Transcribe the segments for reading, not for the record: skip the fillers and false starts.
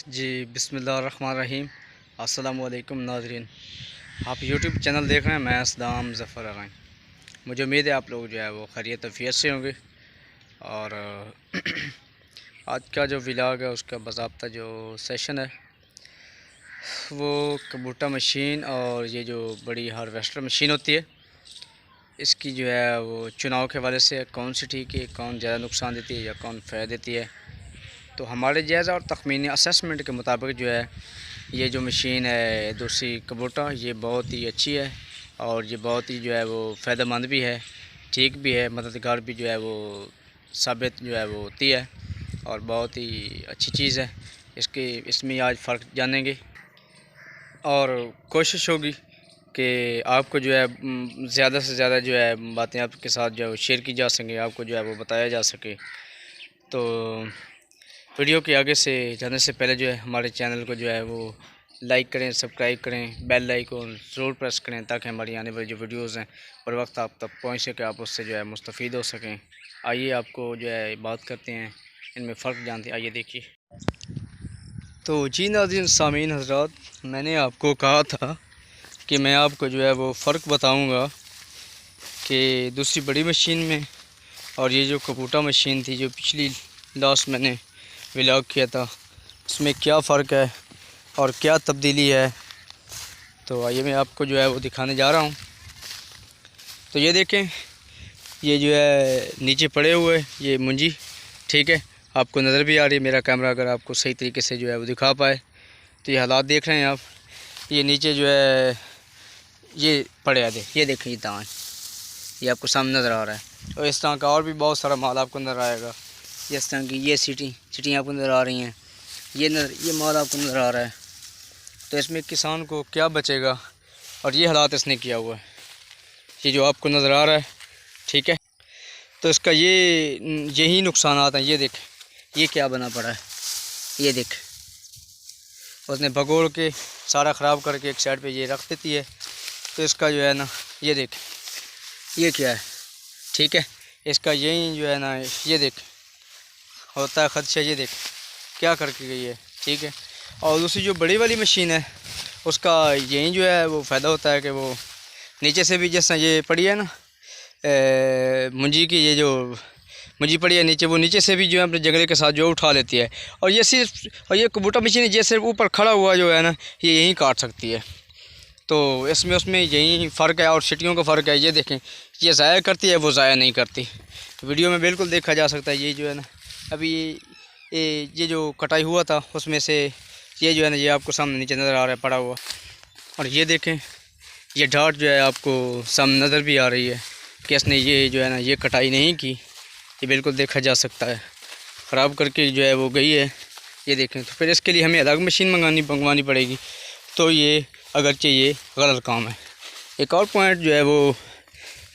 जी बिस्मिल्लाहिर्रहमानिर्रहीम। अस्सलाम वालेकुम नाज़रीन, आप यूट्यूब चैनल देख रहे हैं। मैं सदाम ज़फ़र आराइन। मुझे उम्मीद है आप लोग जो है वो खैरियत अफ़ियत से होंगे। और आज का जो व्लॉग है उसका बाज़ाब्ता जो सेशन है वो कबूटा मशीन और ये जो बड़ी हार्वेस्टर मशीन होती है इसकी जो है वो चुनाव के हवाले से कौन सी ठीक है, कौन ज़्यादा नुकसान देती है या कौन फ़ायदा देती है। तो हमारे जायज़ा और तखमीनी असेसमेंट के मुताबिक जो है ये जो मशीन है दूसरी कबूटा ये बहुत ही अच्छी है और ये बहुत ही जो है वो फ़ायदेमंद भी है, ठीक भी है, मददगार भी जो है वो साबित जो है वो होती है और बहुत ही अच्छी चीज़ है। इसमें आज फ़र्क जानेंगे और कोशिश होगी कि आपको जो है ज़्यादा से ज़्यादा जो है बातें आपके साथ जो है वो शेयर की जा सकें, आपको जो है वो बताया जा सके। तो वीडियो के आगे से जाने से पहले जो है हमारे चैनल को जो है वो लाइक करें, सब्सक्राइब करें, बेल आइकन ज़रूर प्रेस करें ताकि हमारी आने वाली जो वीडियोज़ हैं बर वक्त आप तक पहुँच सके, आप उससे जो है मुस्तफ़ीद हो सकें। आइए आपको जो है बात करते हैं, इनमें फ़र्क जानते हैं। आइए देखिए। तो जी नाज़रीन सामीन हज़रात, मैंने आपको कहा था कि मैं आपको जो है वो फ़र्क बताऊँगा कि दूसरी बड़ी मशीन में और ये जो कबूटा मशीन थी जो पिछली लास्ट मैंने व्लॉग किया था उसमें क्या फ़र्क है और क्या तब्दीली है। तो आइए मैं आपको जो है वो दिखाने जा रहा हूँ। तो ये देखें, ये जो है नीचे पड़े हुए ये मुंजी, ठीक है, आपको नज़र भी आ रही है। मेरा कैमरा अगर आपको सही तरीके से जो है वो दिखा पाए तो ये हालात देख रहे हैं आप। ये नीचे जो है ये पड़े आधे, ये देखें, ये दान ये आपको सामने नज़र आ रहा है। और इस तरह का और भी बहुत सारा माल आपको नज़र आएगा। इस तरह की ये सीटियाँ आपको नज़र आ रही हैं, ये माल आपको नज़र आ रहा है। तो इसमें किसान को क्या बचेगा और ये हालात इसने किया हुआ है, ये जो आपको नज़र आ रहा है, ठीक है। तो इसका यही नुकसानात हैं। ये देख, ये क्या बना पड़ा है, ये देख, उसने भगोड़ के सारा ख़राब करके एक साइड पे ये रख देती है। तो इसका जो है ना, ये देख, ये क्या है, ठीक है, इसका यही जो है ना, ये देख होता है ख़दशा, ये देख क्या करके गई है, ठीक है। और दूसरी जो बड़ी वाली मशीन है उसका यही जो है वो फ़ायदा होता है कि वो नीचे से भी, जैसा ये पड़ी है ना मुंजी की, ये जो मुंजी पड़ी है नीचे, वो नीचे से भी जो है अपने जगले के साथ जो उठा लेती है। और ये सिर्फ, और ये कबूटा मशीन है, ये सिर्फ ऊपर खड़ा हुआ जो है ना ये यहीं काट सकती है। तो इसमें उसमें यही फ़र्क है और सीटियों का फ़र्क है। ये देखें, ये ज़ाया करती है, वो ज़ाया नहीं करती। वीडियो में बिल्कुल देखा जा सकता है। ये जो है ना अभी ये जो कटाई हुआ था उसमें से ये जो है ना ये आपको सामने नीचे नज़र आ रहा है पड़ा हुआ। और ये देखें, ये डाट जो है आपको सामने नज़र भी आ रही है कि इसने ये जो है ना ये कटाई नहीं की, ये बिल्कुल देखा जा सकता है, ख़राब करके जो है वो गई है। ये देखें, तो फिर इसके लिए हमें अलग मशीन मंगवानी पड़ेगी। तो ये अगरचे ये गलत काम है। एक और पॉइंट जो है वो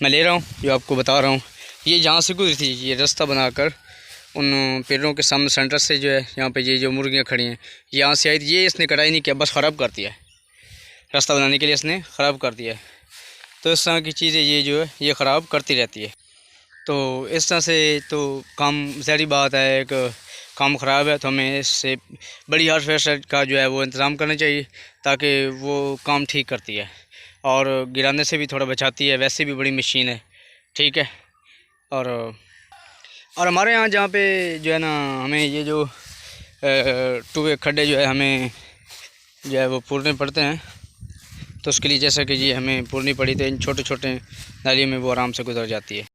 मैं ले रहा हूँ, जो आपको बता रहा हूँ, ये जहाँ से गुजरी थी ये रास्ता बनाकर उन पेड़ों के सामने सेंटर से जो है यहाँ पे ये जो मुर्गियाँ खड़ी हैं यहाँ से आई थी, ये इसने कटाई नहीं किया, बस ख़राब कर दिया है, रास्ता बनाने के लिए इसने ख़राब कर दिया है। तो इस तरह की चीज़ें ये जो है ये ख़राब करती रहती है। तो इस तरह से तो काम, ज़ाहिर बात है, एक काम ख़राब है तो हमें इससे बड़ी हार्वेस्टर का जो है वो इंतज़ाम करना चाहिए ताकि वो काम ठीक करती है और गिराने से भी थोड़ा बचाती है। वैसे भी बड़ी मशीन है, ठीक है। और हमारे यहाँ जहाँ पे जो है ना हमें ये जो टूए खड्डे जो है हमें जो है वो पूरने पड़ते हैं। तो उसके लिए जैसा कि ये हमें पूरनी पड़ी तो इन छोटे छोटे नालियों में वो आराम से गुजर जाती है।